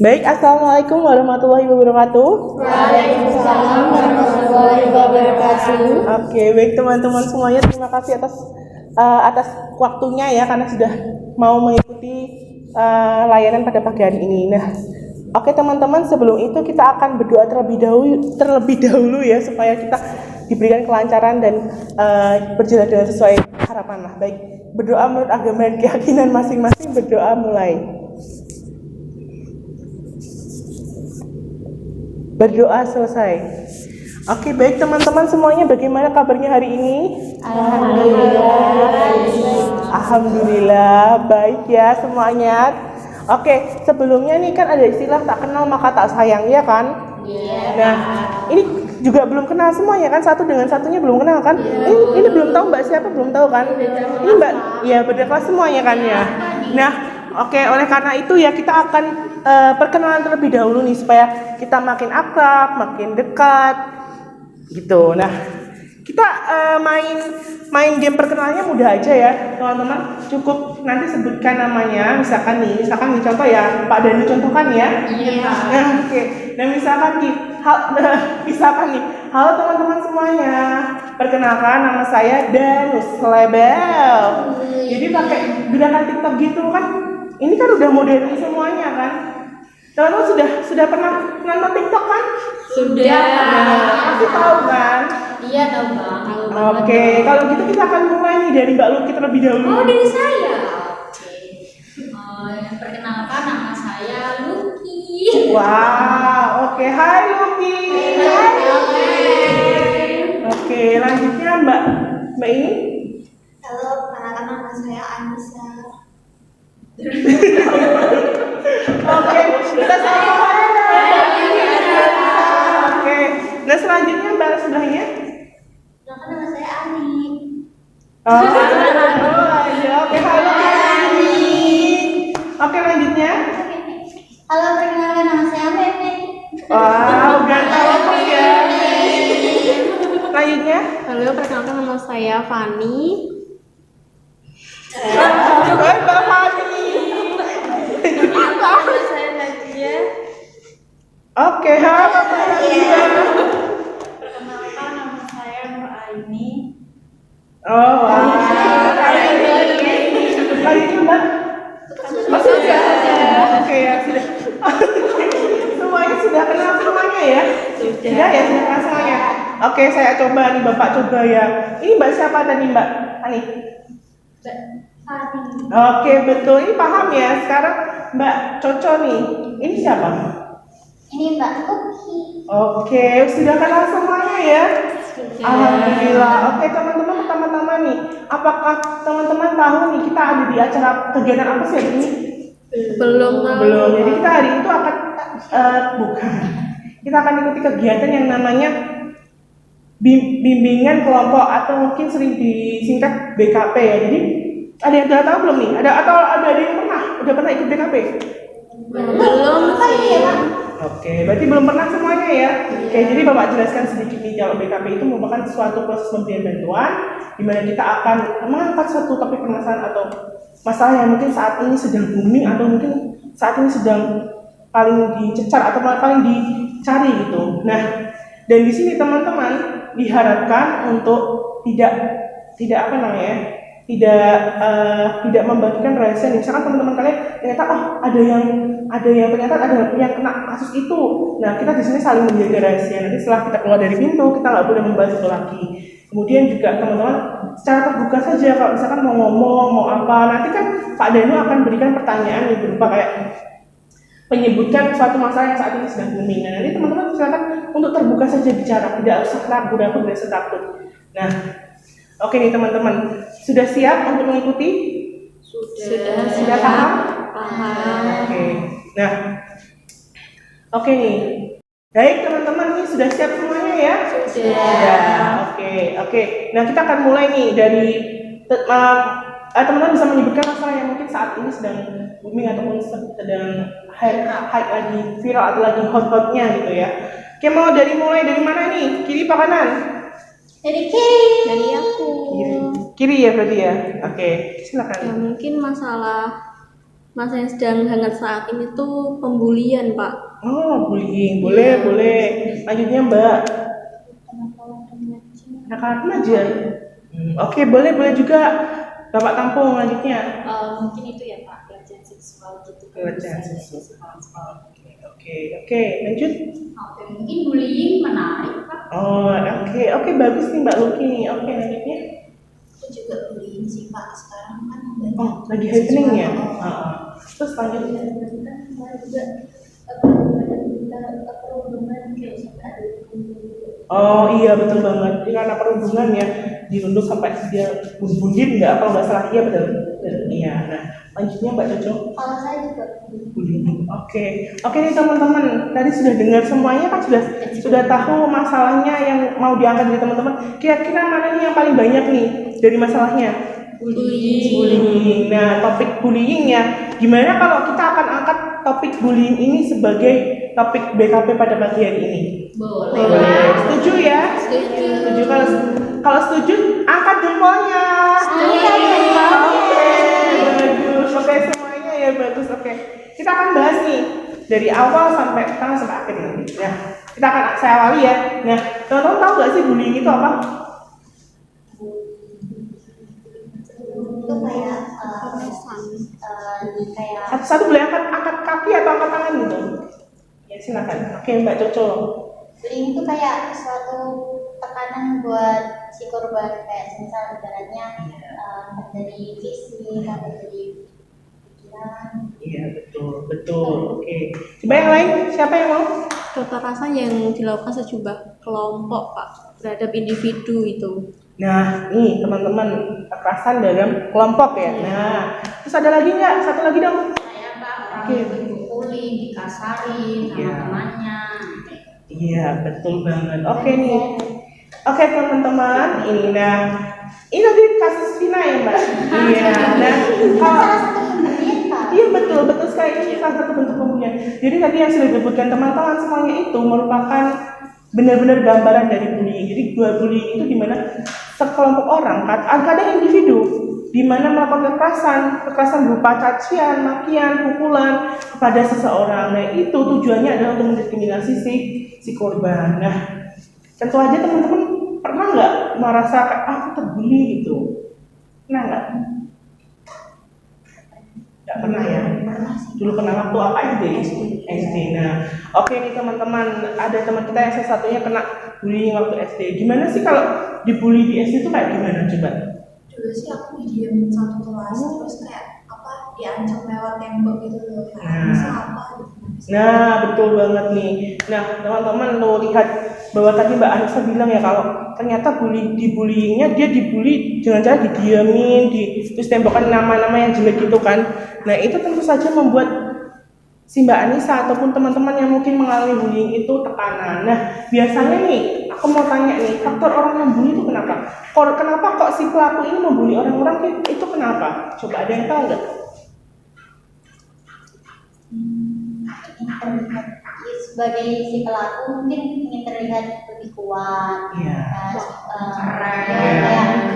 Baik, Assalamualaikum warahmatullahi wabarakatuh. Waalaikumsalam warahmatullahi wabarakatuh. Oke, baik teman-teman semuanya, terima kasih atas waktunya ya, karena sudah mau mengikuti layanan pada pagi hari ini. Nah, oke teman-teman, sebelum itu kita akan berdoa terlebih dahulu ya, supaya kita diberikan kelancaran dan berjalan dengan sesuai harapan lah. Baik, berdoa menurut agama dan keyakinan masing-masing. Berdoa mulai. Berdoa selesai. Oke, baik teman-teman semuanya, bagaimana kabarnya hari ini? Alhamdulillah baik ya semuanya. Oke, sebelumnya nih kan ada istilah tak kenal maka tak sayang, ya kan? Nah, ini juga belum kenal semuanya kan, satu dengan satunya belum kenal kan? Ini belum tahu Mbak siapa, belum tahu kan? Ini Mbak, ya beda kelas semuanya kan ya. Nah, oke, oleh karena itu ya kita akan perkenalan terlebih dahulu nih supaya kita makin akrab, makin dekat gitu. Nah, kita main game perkenalannya mudah aja ya, teman-teman. Cukup nanti sebutkan namanya, misalkan nih contoh ya, Pak Danu contohkan ya. Iya. Oke. Nah, misalkan nih, halo teman-teman semuanya. Perkenalkan nama saya Danus Lebel. Jadi pakai gerakan TikTok gitu kan. Ini kan udah modern semuanya kan. Teman-teman sudah pernah nonton TikTok kan? Sudah. Nah, pasti tahu kan? Iya tahu Bang. Oke, kalau gitu kita akan mulai nih dari Mbak Luki terlebih dahulu. Oh dari saya. Oke. Perkenalkan nama saya Luki. Wah, oke. Hai Luki. Oke, lanjutnya Mbak ini. Halo, perkenalkan nama saya Anissa. Oke, kita sama. Oke, nah selanjutnya Mbak sebelahnya. Perkenalkan nama saya Ani. Oh, iya. Oke, halo Ani. Oke, lanjutnya. Halo, perkenalkan nama saya Meme. Wow, ganteng apa ya? Lanjutnya. Halo, perkenalkan nama saya Fani. Hai Mbak Fani. Nama saya Nadia. Oke, halo Mbak Nadia. Perkenalkan nama saya Nur Aini. Oh, wow. Lanjutnya Mbak. Sudah. Oke ya, sudah. Semuanya sudah kenal semuanya ya? Sudah ya, sudah kenal semuanya. Oke, saya coba nih, Bapak coba ya. Ini Mbak siapa tadi Mbak? Ani. Fani. Oke, betul. Ini paham ya. Sekarang Mbak Coco nih. Ini siapa? Ini Mbak Luki. Oke, sudah kenal semuanya ya? Alhamdulillah. Oke, teman-teman, pertama-tama nih, apakah teman-teman tahu nih kita ada di acara kegiatan apa sih hari ini? Belum. Jadi kita hari itu akan bukan. Kita akan ikuti kegiatan yang namanya bimbingan kelompok atau mungkin sering disingkat BKP ya. Jadi ada yang sudah tahu belum nih? Ada yang udah pernah ikut BKP? Belum sih. Oke, berarti belum pernah semuanya ya. Oke, jadi Bapak jelaskan sedikit nih, kalau BKP itu merupakan suatu proses pemberian bantuan di mana kita akan mengangkat suatu topik permasalahan atau masalah yang mungkin saat ini sedang booming atau mungkin saat ini sedang paling dicecar atau paling dicari gitu. Nah, dan di sini teman-teman diharapkan untuk tidak apa namanya? Tidak membagikan rahasia. Misalkan teman-teman kalian ternyata ada yang ternyata ada yang kena kasus itu. Nah, kita di sini saling menjaga rahasia. Nanti setelah kita keluar dari pintu, kita nggak boleh membahas itu lagi. Kemudian juga teman-teman secara terbuka saja, kalau misalkan mau ngomong, mau apa, nanti kan Pak Danu akan berikan pertanyaan yang berupa kayak menyebutkan suatu masalah yang saat ini sedang booming. Nah, nanti teman-teman silakan untuk terbuka saja bicara, tidak usah ragu-ragu, tidak usah takut. Nah, oke nih teman-teman, sudah siap untuk mengikuti? Sudah paham? Paham. Oke. Nah, oke nih. Baik teman-teman, ini sudah siap semuanya ya? Sudah. Oke. Nah, kita akan mulai nih dari teman-teman bisa menyebutkan masalah yang mungkin saat ini sedang booming ataupun sedang hype lagi, viral atau lagi hot-hotnya gitu ya. Oke, mulai dari mana nih? Kiri apa kanan? Dari kiri. Dari aku. Kiri ya berarti ya. Oke, silakan. Ya mungkin masalah Masa yang sedang hangat saat ini tuh pembulian, Pak. Oh, bullying. Boleh, boleh. Lanjutnya, Mbak. Anak-anak remaja. Oke, boleh, boleh juga. Bapak tampung lanjutnya. Mungkin itu ya Pak, pelecehan seksual gitu. Pelecehan seksual. Oke, lanjut. Oke, mungkin bullying menarik Pak. Oh, oke, bagus nih Mbak Luki. Oke, lanjutnya. Itu juga bullying sih Pak. Sekarang kan banyak. Oh, lagi happening ya? Terus lanjutnya. Oh iya betul banget. Ini karena perhubungan ya dirunduk sampai dia bunyin nggak kalau nggak salah, iya betul. Iya. Nah lanjutnya Mbak Jojo. Kalau saya juga Bullying. Oke nih teman-teman. Tadi sudah dengar semuanya kan, sudah tahu masalahnya yang mau diangkat dari teman-teman. Kira-kira mana nih yang paling banyak nih dari masalahnya? Bullying. Nah, topik bullying ya. Gimana kalau kita akan angkat topik bullying ini sebagai topik BKP pada pagi hari ini? Boleh. Setuju ya? Setuju. Kalau setuju, angkat jempolnya. Oke, bagus. Oke, semuanya ya bagus. Oke. Kita akan bahas nih dari awal sampai akhir nanti. Nah, saya awali ya. Nah, teman-teman tahu nggak sih bullying itu apa? itu kayak kayak Satu-satu boleh angkat kaki atau angkat tangan gitu. Ya silakan. Oke, Mbak Coco. bullying itu kayak suatu tekanan buat si korban, kayak misal ibaratnya dari fisik atau dari pikiran. Iya betul. Oke. Coba yang lain, siapa yang mau? Kekerasan yang dilakukan sejumlah kelompok, Pak, terhadap individu itu. Nah, nih teman-teman, kekerasan dalam kelompok ya. Nah, terus ada lagi nggak? Satu lagi dong. Saya Pak, orang Oke. itu dipukulin, dikasarin sama Iya. temannya. Iya, betul banget. Oke nih. Oke teman-teman, ini tadi kasus Vina ya Mbak. Iya. Nah, Salah satu pemberian Pak. iya betul sekali, ini salah satu bentuk pembulian. Jadi tadi yang sudah disebutkan teman-teman semuanya itu merupakan benar-benar gambaran dari bullying. Jadi bullying itu dimana sekelompok orang, kadang individu, dimana melakukan kekerasan berupa cacian, makian, pukulan kepada seseorang. Nah itu tujuannya adalah untuk mendiskriminasi si korban. Nah tentu aja teman-teman pernah nggak merasa aku terbully gitu? Pernah nggak? Nggak pernah ya? Dulu pernah waktu apa SD. Nah, oke nih teman-teman, ada teman kita yang salah satunya kena bullying waktu SD. Gimana sih kalau dibully di SD itu kayak gimana coba? Dulu sih aku diem satu kelas, terus kayak diancam lewat tembok gitu loh, kayak bisa apa gitu. Nah, betul banget nih. Nah, teman-teman tuh lihat bahwa tadi Mbak Anissa bilang ya kalau ternyata dibullyingnya dia dibully jangan-jangan didiamin, terus tembakan nama-nama yang jelek gitu kan. Nah, itu tentu saja membuat si Mbak Anissa ataupun teman-teman yang mungkin mengalami bullying itu tekanan. Nah, biasanya nih, aku mau tanya nih, faktor orang yang bully itu kenapa? Kenapa kok si pelaku ini membuli orang-orang itu kenapa? Coba ada yang tahu nggak? Sebagai si pelaku mungkin ingin terlihat lebih kuat, Iya.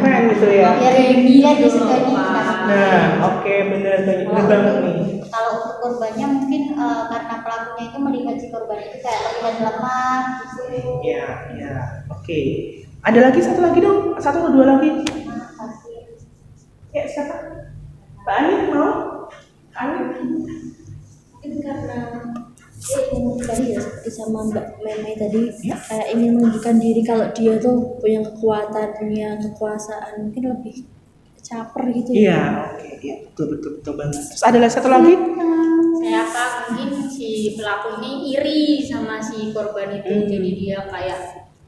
keren Gitu ya. biar dia disegani. Nah, oke, bener banget nih. Kalau untuk korbannya mungkin karena pelakunya itu melihat si korban itu kayak terlihat lemah gitu. Iya, oke. Ada lagi satu lagi dong, satu atau dua lagi? Ya siapa? Mbak Ani mau? Ani? Mungkin karena dia ingin tadi ya seperti sama Mbak Meme tadi, Ya. kayak ingin menunjukkan diri kalau dia tuh punya kekuatan, punya kekuasaan, mungkin lebih caper gitu ya. Iya, oke, iya betul banget. Terus ada lagi satu lagi? Saya Pak, mungkin si pelaku ini iri sama si korban itu, jadi dia kayak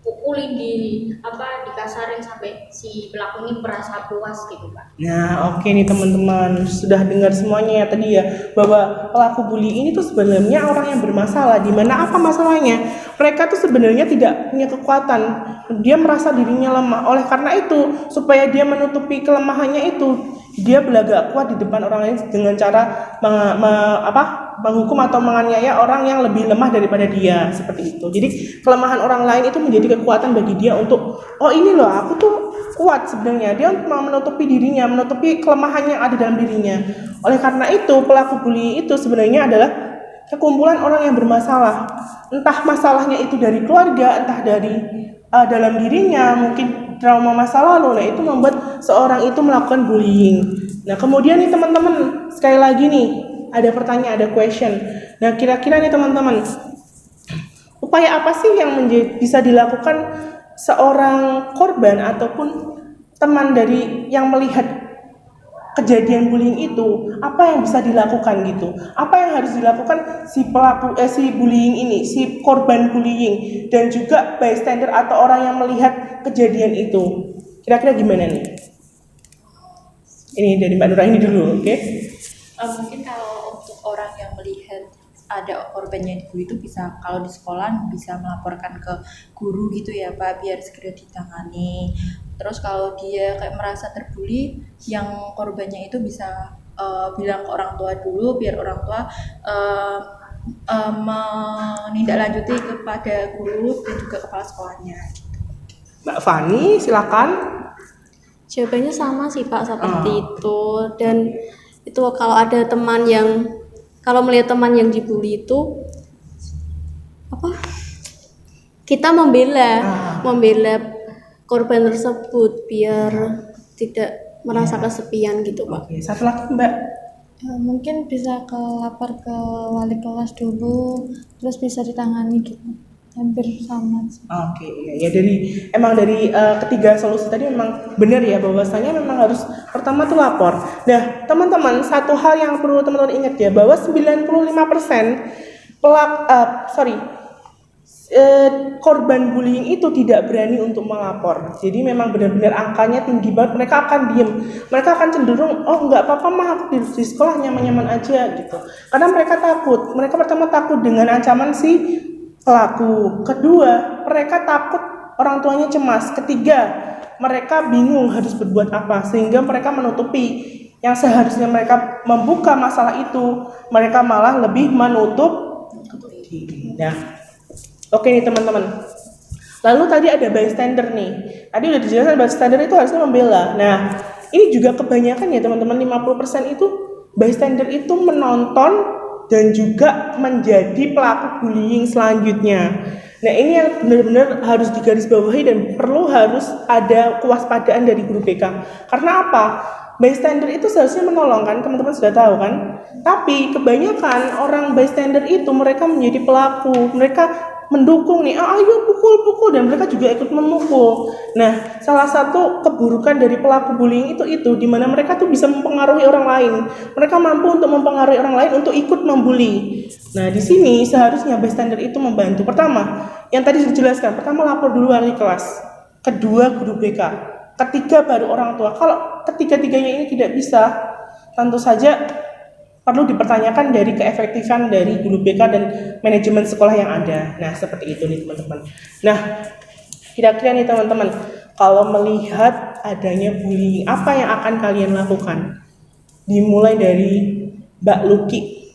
pukulin dikasarin sampai si pelaku ini merasa puas gitu Pak. Nah, oke nih teman-teman, sudah dengar semuanya ya tadi ya bahwa pelaku bully ini tuh sebenarnya orang yang bermasalah. Di mana apa masalahnya? Mereka tuh sebenarnya tidak punya kekuatan. Dia merasa dirinya lemah. Oleh karena itu, supaya dia menutupi kelemahannya itu, dia berlagak kuat di depan orang lain dengan cara menghukum atau menganiaya orang yang lebih lemah daripada dia, seperti itu. Jadi kelemahan orang lain itu menjadi kekuatan bagi dia untuk, oh ini loh aku tuh kuat sebenarnya. Dia mau menutupi dirinya, menutupi kelemahan yang ada dalam dirinya. Oleh karena itu pelaku bullying itu sebenarnya adalah kekumpulan orang yang bermasalah. Entah masalahnya itu dari keluarga, entah dari dalam dirinya, mungkin trauma masa lalu. Nah, itu membuat seorang itu melakukan bullying. Nah, kemudian nih teman-teman, sekali lagi nih, ada pertanyaan, ada question. Nah, kira-kira nih teman-teman, upaya apa sih yang bisa dilakukan seorang korban ataupun teman dari yang melihat kejadian bullying itu, apa yang bisa dilakukan gitu? Apa yang harus dilakukan si bullying ini, si korban bullying, dan juga bystander atau orang yang melihat kejadian itu? Kira-kira gimana nih? Ini dari Mbak Nura ini dulu, oke? Mungkin kalau untuk orang yang melihat ada korbannya dibully itu bisa, kalau di sekolah bisa melaporkan ke guru gitu ya Pak, biar segera ditangani. Terus kalau dia kayak merasa terbully, yang korbannya itu bisa bilang ke orang tua dulu, biar orang tua menindaklanjuti kepada guru dan juga kepala sekolahnya. Mbak Fani, silakan. Jawabannya sama sih Pak, seperti itu. Dan itu kalau ada teman yang, kalau melihat teman yang dibully itu kita membela korban tersebut biar tidak merasa kesepian gitu Pak. Oke, satu lagi Mbak. Mungkin bisa lapor ke wali kelas dulu, terus bisa ditangani gitu. Hampir sama sih. Oke, ya dari ketiga solusi tadi memang benar ya, bahwasanya memang harus pertama tuh lapor. Nah, teman-teman, satu hal yang perlu teman-teman ingat ya, bahwa 95% korban bullying itu tidak berani untuk melapor. Jadi memang benar-benar angkanya tinggi banget. Mereka akan diem, mereka akan cenderung, oh nggak apa-apa mah, aku di sekolah nyaman-nyaman aja gitu. Karena mereka takut. Mereka pertama takut dengan ancaman si pelaku. Kedua, mereka takut orang tuanya cemas. Ketiga, mereka bingung harus berbuat apa, sehingga mereka menutupi yang seharusnya mereka membuka masalah itu, mereka malah lebih menutup diri. Nah, oke nih teman-teman. Lalu tadi ada bystander nih. Tadi udah dijelaskan bystander itu harusnya membela. Nah, ini juga kebanyakan ya teman-teman, 50% itu bystander itu menonton dan juga menjadi pelaku bullying selanjutnya. Nah, ini yang benar-benar harus digarisbawahi dan harus ada kewaspadaan dari guru BK. Karena apa? Bystander itu seharusnya menolong kan, teman-teman sudah tahu kan? Tapi kebanyakan orang bystander itu mereka menjadi pelaku. Mereka mendukung nih, ayo pukul, dan mereka juga ikut memukul. Nah, salah satu keburukan dari pelaku bullying itu di mana mereka tuh bisa mempengaruhi orang lain. Mereka mampu untuk mempengaruhi orang lain untuk ikut membuli. Nah, di sini seharusnya bystander itu membantu. Pertama, yang tadi dijelaskan, pertama lapor dulu wali kelas, kedua guru BK, ketiga baru orang tua. Kalau ketiga-tiganya ini tidak bisa, tentu saja perlu dipertanyakan dari keefektifan dari guru BK dan manajemen sekolah yang ada. Nah, seperti itu nih teman-teman. Nah, kira-kira nih teman-teman, kalau melihat adanya bullying, apa yang akan kalian lakukan? Dimulai dari Mbak Luki.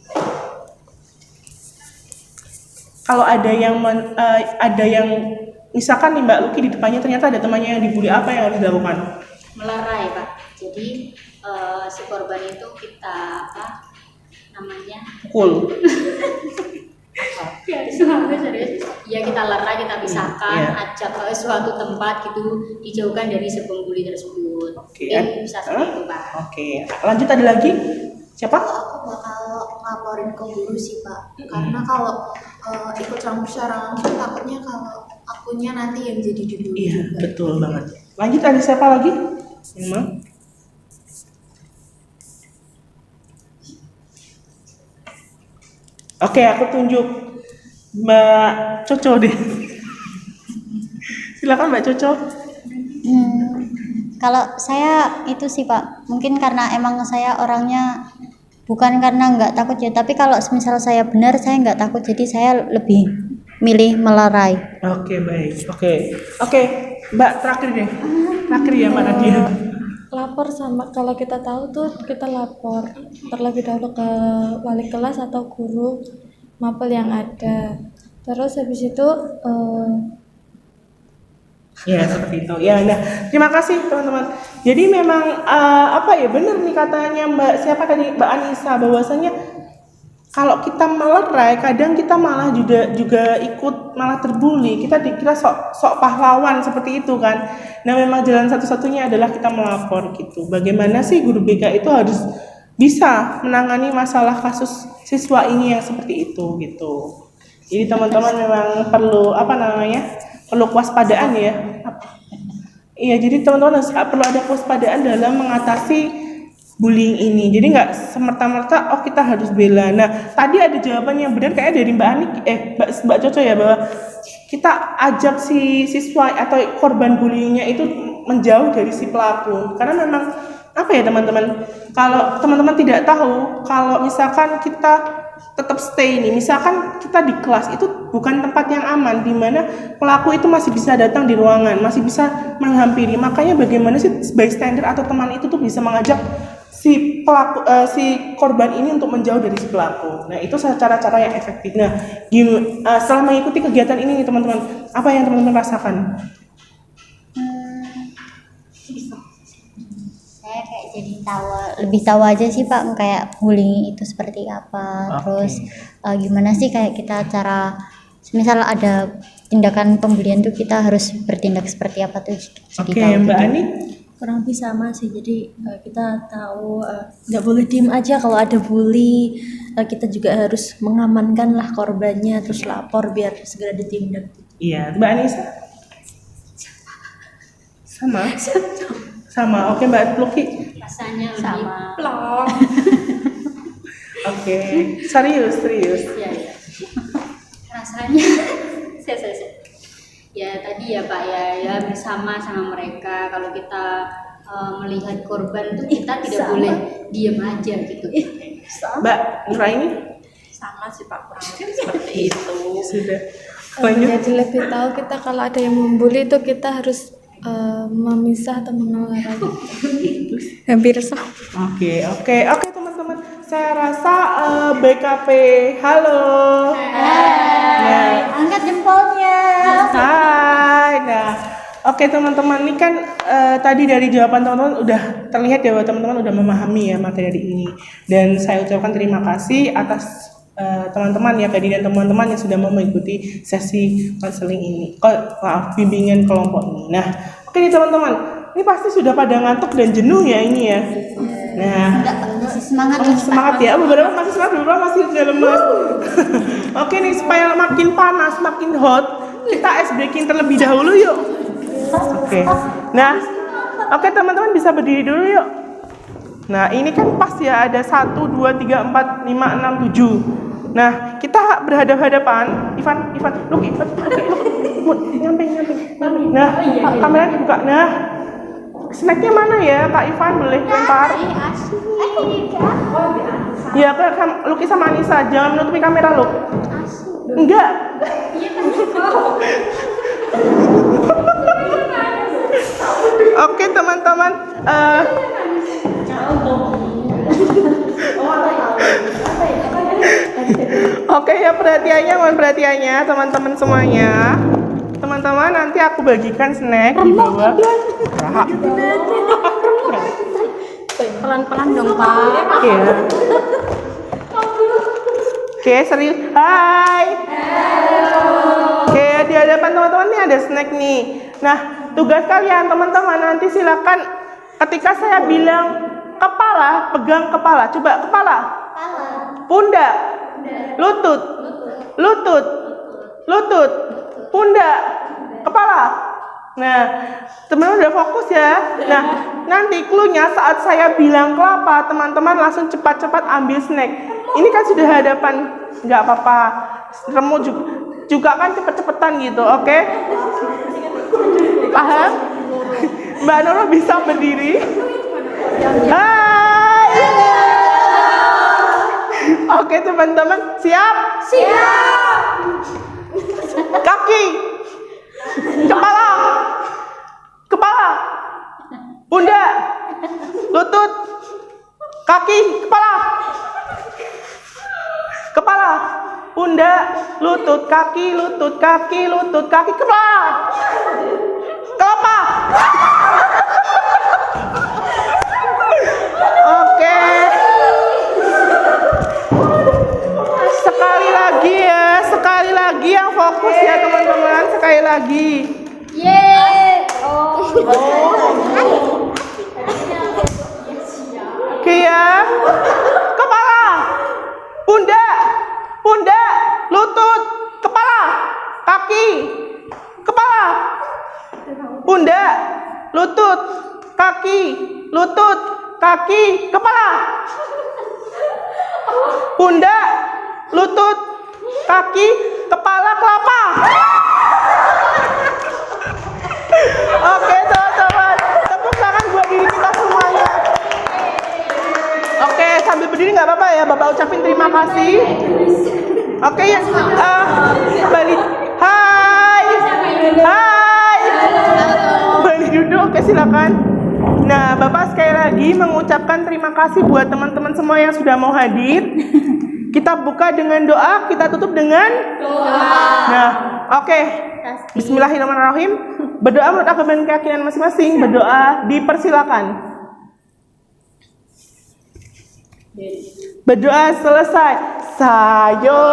Kalau ada yang misalkan nih Mbak Luki di depannya ternyata ada temannya yang dibully, apa yang harus dilakukan? Melerai Pak. Jadi si korban itu kita Pukul. Ya kita lerai, kita pisahkan, ajak ke suatu tempat gitu, dijauhkan dari si pembuli tersebut. Oke. Bisa seperti itu Pak. Oke. Lanjut, ada lagi? Siapa? Aku bakal ngaporin ke guru sih Pak, karena kalau ikut campur secara langsung takutnya kalau akunya nanti yang jadi dibully. Iya, betul banget. Lanjut, ada siapa lagi? Memang. Oke, aku tunjuk Mbak Coco deh. Silakan Mbak Coco. Kalau saya itu sih Pak, mungkin karena emang saya orangnya bukan karena nggak takut ya, tapi kalau misal saya benar saya nggak takut, jadi saya lebih milih melerai. Oke, baik. Oke, Mbak terakhir deh. Terakhir ya Mbak Nadia. lapor sama kalau kita tahu tuh kita lapor terlebih dahulu ke wali kelas atau guru mapel yang ada. Terus habis itu Ya seperti itu. Ya, nah terima kasih teman-teman. Jadi memang benar nih katanya siapa tadi Mbak Anissa bahwasanya kalau kita melerai, kadang kita malah juga ikut malah terbuli. Kita dikira sok pahlawan seperti itu kan. Nah memang jalan satu-satunya adalah kita melapor gitu. Bagaimana sih guru BK itu harus bisa menangani masalah kasus siswa ini yang seperti itu gitu. Jadi teman-teman memang perlu perlu kewaspadaan ya. Iya, jadi teman-teman perlu ada kewaspadaan dalam mengatasi bullying ini. Jadi nggak semerta-merta kita harus bela. Nah, tadi ada jawaban yang benar kayak dari Mbak Coco ya, bahwa kita ajak si siswa atau korban bullyingnya itu menjauh dari si pelaku. Karena memang teman-teman, kalau teman-teman tidak tahu, kalau misalkan kita tetap stay nih, misalkan kita di kelas itu bukan tempat yang aman di mana pelaku itu masih bisa datang di ruangan, masih bisa menghampiri. Makanya bagaimana sih bystander atau teman itu tuh bisa mengajak si korban ini untuk menjauh dari si pelaku. Nah, itu cara-cara yang efektif. Nah, setelah mengikuti kegiatan ini nih teman-teman, apa yang teman-teman rasakan? Saya kayak jadi lebih tahu aja sih Pak kayak bullying itu seperti apa. Terus gimana sih kayak kita cara misal ada tindakan pembulian tuh kita harus bertindak seperti apa tuh. Jadi tahu Mbak gitu. Ani? Kurang lebih sama sih, jadi kita tahu nggak boleh diem aja kalau ada bully. Kita juga harus mengamankan lah korbannya, terus lapor biar segera ditindak. Iya, Mbak Anissa? Sama. Oke, Mbak Luki? Rasanya lebih Sama. plong. Oke, serius. Ya. Rasanya saya. Ya tadi ya Pak ya bersama sama mereka. Kalau kita melihat korban tuh kita tidak boleh diam aja gitu. Mbak Nuraini? Sama sih Pak, kurang lebih seperti itu. Sudah. jadi lebih tahu kita kalau ada yang membuli itu kita harus memisah atau mengeluarkan. Hampir sama. Oke, teman-teman. Saya rasa BKP, halo. Hai. Angkat jempolnya. Hai. Nah, oke teman-teman, ini kan tadi dari jawaban teman-teman udah terlihat ya bahwa teman-teman udah memahami ya materi ini. Dan saya ucapkan terima kasih atas teman-teman ya tadi dan teman-teman yang sudah mau mengikuti sesi konseling ini. Bimbingan kelompok ini. Nah, oke nih teman-teman. Ini pasti sudah pada ngantuk dan jenuh ya ini ya. Nah, Masih semangat nih, Pak. semangat ya, beberapa masih semangat, beberapa masih lemas. Oke nih, supaya makin panas, makin hot, kita ice breaking terlebih dahulu yuk. Oke. Nah, oke teman-teman bisa berdiri dulu yuk. Nah, ini kan pas ya, ada 1, 2, 3, 4, 5, 6, 7. Nah, kita berhadap-hadapan. Ivan, nyampe. Nah, kamera dibuka. Nah, snacknya mana ya, Kak Ivan? Boleh lempar? Iya, Luki sama Anissa, jangan menutupi kamera lo. Enggak. Oke teman-teman. Oke ya, mohon perhatiannya teman-teman semuanya. Teman-teman, nanti aku bagikan snack di bawah. Pelan-pelan dong Pak. Oke. Oke, serius. Hai. Oke, di hadapan teman-teman nih ada snack nih. Nah, tugas kalian teman-teman nanti silakan ketika saya bilang kepala, pegang kepala. Coba kepala. Pundak. Lutut. Pundak. Kepala. Nah, teman-teman udah fokus ya. Nah, nanti clue-nya saat saya bilang kelapa, teman-teman langsung cepat-cepat ambil snack. Ini kan sudah hadapan, nggak apa-apa. Remuk juga kan cepet-cepetan gitu, oke? Paham? Mbak Nurul bisa berdiri? Hai. Oke teman-teman, siap? Kaki. Kepala. Pundak. kaki, kepala. Kepala, pundak, lutut, kaki, kepala. Kelapa. Oke. Sekali lagi yang fokus ya teman-teman, sekali lagi. Oke ya. Kepala, pundak, lutut, kepala, kaki, kepala, pundak, lutut, kaki, kepala, pundak, lutut, kaki, kepala, kelapa. Oke teman-teman, tepuk tangan buat diri kita semuanya. Oke, sambil berdiri nggak apa-apa ya, Bapak ucapin terima kasih. Oke ya, balik. Hai. Balik duduk, oke silakan. Nah, Bapak sekali lagi mengucapkan terima kasih buat teman-teman semua yang sudah mau hadir. Kita buka dengan doa, kita tutup dengan doa. Nah, oke. Bismillahirrahmanirrahim. Berdoa menurut agama dan keyakinan masing-masing. Berdoa dipersilakan. Berdoa selesai. Sayonara.